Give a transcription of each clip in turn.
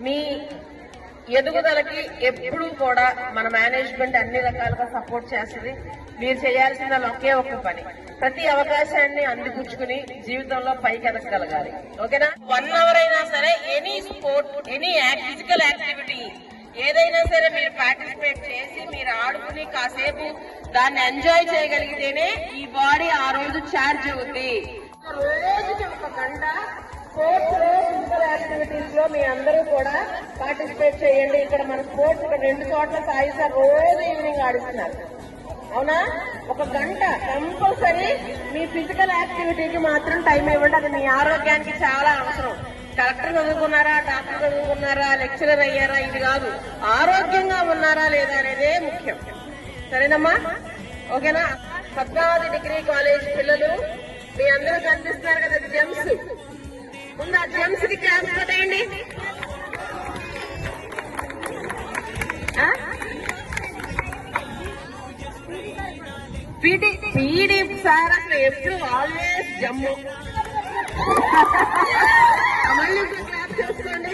మీ ఎదుగుదలకి ఎప్పుడూ కూడా మన మేనేజ్మెంట్ అన్ని రకాలుగా సపోర్ట్ చేస్తుంది. మీరు చేయాల్సిన ఒకే ఒక్క పని, ప్రతి అవకాశాన్ని అందిపుచ్చుకుని జీవితంలో పైకి ఎదగగలగాలి. ఓకేనా? 1 hour అయినా సరే any sport, any physical activity ఏదైనా సరే మీరు పార్టిసిపేట్ చేసి మీరు ఆడుకుని కాసేపు దాన్ని ఎంజాయ్ చేయగలిగితేనే ఈ బాడీ ఆ రోజు ఛార్జ్ అవుతుంది. రోజుకి 1 గంట స్పోర్ట్స్ లో, ఫిజికల్ యాక్టివిటీస్ లో మీ అందరూ కూడా పార్టిసిపేట్ చేయండి. ఇక్కడ మన స్పోర్ట్స్ ఇక్కడ 2 చోట్ల సాయి సార్ రోజు ఈవినింగ్ ఆడిస్తున్నారు. అవునా? 1 గంట కంపల్సరీ మీ ఫిజికల్ యాక్టివిటీకి మాత్రం టైం ఇవ్వండి. అది మీ ఆరోగ్యానికి చాలా అవసరం. కలెక్టర్ చదువుకున్నారా, డాక్టర్ చదువుకున్నారా, లెక్చరర్ అయ్యారా, ఇది కాదు. ఆరోగ్యంగా ఉన్నారా లేదా అనేదే ముఖ్యం. సరేనమ్మా? ఓకేనా? పద్మావతి డిగ్రీ కాలేజ్ పిల్లలు మీ అందరూ కనిపిస్తున్నారు కదా, జెమ్స్. ముందు ఆ జెమ్స్ కి క్లాస్ కొట్టేయండి. పీడీ సార్ అసలు ఎప్పుడు ఆల్వేస్ జమ్ము. మళ్ళీ క్లాస్ చేసుకోండి.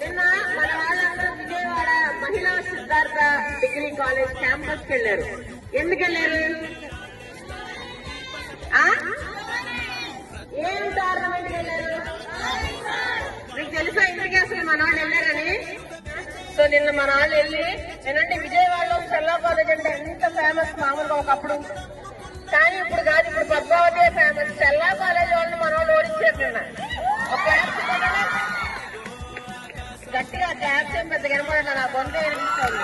నిన్న మన వాళ్ళందరూ విజయవాడ మహిళా సిద్ధార్థ డిగ్రీ కాలేజ్ క్యాంపస్ కి వెళ్ళారు. ఎందుకు వెళ్ళారు? ఏం టోర్నమెంట్ వెళ్ళారు? మీకు తెలుసా ఇంటికి అసలు మన వాళ్ళు వెళ్ళారని? సో నిన్న మన వాళ్ళు వెళ్ళి నేనంటే విజయవాడలో చెల్లా కాలేజ్ అంటే ఎంత ఫేమస్ మామూలుగా ఒకప్పుడు, కానీ ఇప్పుడు కాదు. ఇప్పుడు పద్మావతి ఫేమస్. చెల్లా కాలేజ్ వాళ్ళని మన వాళ్ళు ఓడించేస్తున్నా. గట్టిగా క్యాప్స్ ఏం పెద్ద కనపడలేదు, నా గొంతు వినిపిస్తుంది.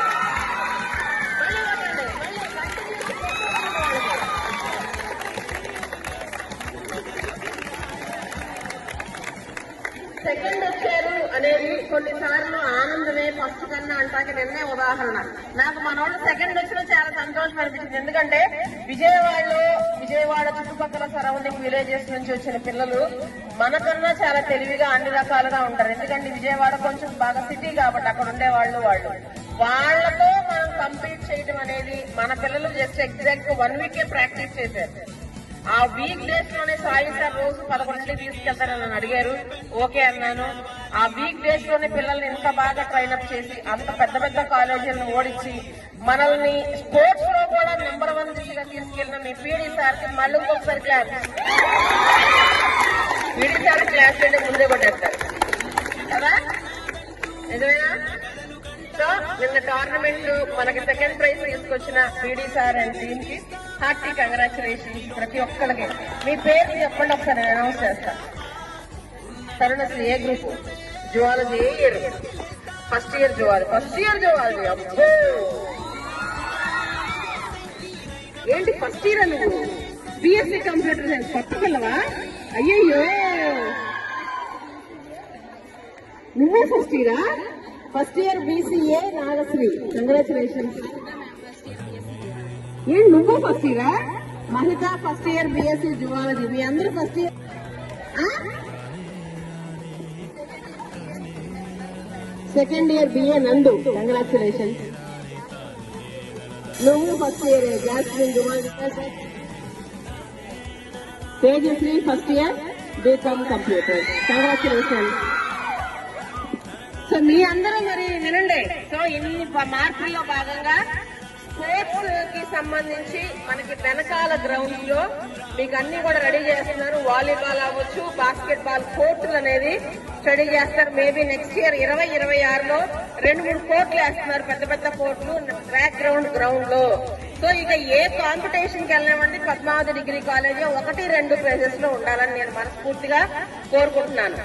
సెకండ్ వచ్చారు అనేది కొన్నిసార్లు ఆనందమే ఫస్ట్ కన్నా అంటానికి నిన్నే ఉదాహరణ. నాకు మనోళ్ళు సెకండ్ వచ్చినా చాలా సంతోషం అనిపించింది. ఎందుకంటే విజయవాడ చుట్టుపక్కల సరౌండింగ్ విలేజెస్ నుంచి వచ్చిన పిల్లలు మనకన్నా చాలా తెలివిగా అన్ని రకాలుగా ఉంటారు. ఎందుకంటే విజయవాడ కొంచెం బాగా సిటీ కాబట్టి అక్కడ ఉండే వాళ్ళతో మనం కంపీట్ చేయడం అనేది, మన పిల్లలు జస్ట్ ఎగ్జాక్ట్ 1 week ప్రాక్టీస్ చేశారు. ఆ వీక్ డేస్ లోనే సాయి సార్ రోజు 11 తీసుకెళ్తారని నన్ను అడిగారు. ఓకే అన్నాను. ఆ వీక్ డేస్ లోనే పిల్లల్ని ఇంత బాగా ట్రైన్అప్ చేసి అంత పెద్ద పెద్ద కాలేజీలను ఓడించి మనల్ని స్పోర్ట్స్ లో కూడా నెంబర్ 1 దిశగా తీసుకెళ్లిన మీ పీడీ సార్ కి మళ్ళీ ఇంకొకసారి క్లాస్. పీడీ సార్ క్లాస్ అంటే ముందే కొట్టేస్తారు కదా, నిజమేనా? సో నిన్న టోర్నమెంట్ మనకి సెకండ్ ప్రైజ్ తీసుకొచ్చిన పీడీ సార్ అండ్ టీమ్ కి హార్టీ కంగ్రాచులేషన్స్. ప్రతి ఒక్కరికి మీ పేరు చెప్పండి ఒకసారి, నేను అనౌన్స్ చేస్తాను. తరుణశ్రీ ఏ గ్రూప్? జువాలజీ ఏ ఇయర్? First year zoology. అబ్బో ఏంటి ఫస్ట్ ఇయర్ నువ్వు? బిఎస్సీ కంప్యూటర్ సైన్స్ పట్టుకెళ్ళవా? అయ్యయ్యో, నువ్వే ఫస్ట్ ఇయరా? First year BCA Nagasri, congratulations. ఏం నువ్వు ఫస్ట్ ఇయరా? Mahila first year BSc zoology. మీ అందరూ first year. Second year BA Nandu, congratulations. నువ్వు first year Jasmine zoology. Tejasri first year BCom computer, congratulations. So మీ అందరూ మరి వినండి. సో ఇన్ని మార్పుల్లో భాగంగా స్పోర్ట్స్ కి సంబంధించి మనకి వెనకాల గ్రౌండ్స్ లో మీకు అన్ని కూడా రెడీ చేస్తున్నారు. వాలీబాల్ అవ్వచ్చు, బాస్కెట్ బాల్ కోర్టులు అనేది స్టడీ చేస్తారు. మేబీ నెక్స్ట్ ఇయర్ 2026లో 2-3 కోర్టులు వేస్తున్నారు, పెద్ద పెద్ద కోర్టులు ట్రాక్ గ్రౌండ్ లో. సో ఇక ఏ కాంపిటీషన్ కి వెళ్ళినామంటే పద్మావతి డిగ్రీ కాలేజ్ 1-2 ప్లేసెస్ లో ఉండాలని నేను మనస్ఫూర్తిగా కోరుకుంటున్నాను.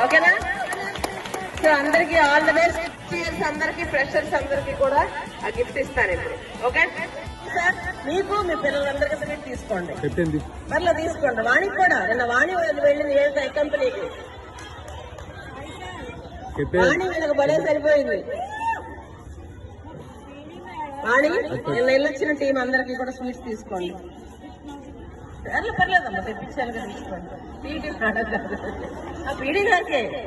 ఓకేనా? సో అందరికి ఆల్ ది బెస్ట్. స్టూడెంట్స్ అందరికి, ఫ్రెషర్స్ అందరికి కూడా ఆ గిఫ్ట్ ఇస్తాను ఇప్పుడు. ఓకే సార్, మీకు మీ పిల్లలందరికీ మీరు తీసుకోండి. మరలా తీసుకోండి. వాణికి కూడా నిన్న వాణి వెళ్ళింది ఏ కంపెనీకి. వాణి వీళ్ళకి భలే సరిపోయింది. వాణి నిన్న వెళ్ళొచ్చిన టీం అందరికి కూడా స్వీట్స్ తీసుకోండి. పర్లేదమ్మా, తెప్పించాను కదా, తీసుకోండి.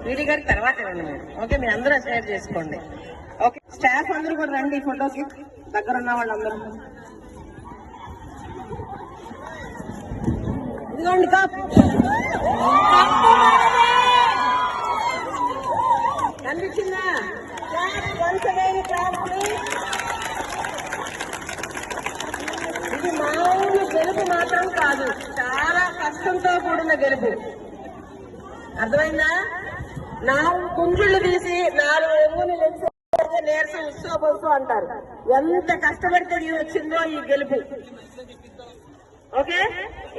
పీడీ గారికి తర్వాత రండి మీరు. ఓకే, మీరు అందరూ షేర్ చేసుకోండి. ఓకే, స్టాఫ్ అందరూ కూడా రండి ఫోటోకి, దగ్గర ఉన్న వాళ్ళందరూ. ఇదిగోండి కప్. అనిపించిందా? Once again class please. ఇది మామూలు గెలుపు మాత్రం కాదు, చాలా కష్టంతో కూడిన గెలుపు. అర్థమైందా? 4 కుంజుళ్ళు తీసి 4 ఎంగుని నీరసం ఉత్సవ అంటారు. ఎంత కష్టపడితే ఇది వచ్చిందో ఈ గెలుపు. ఓకే,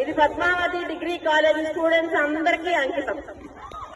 ఇది పద్మావతి డిగ్రీ కాలేజ్ స్టూడెంట్స్ అందరికీ అంకితం.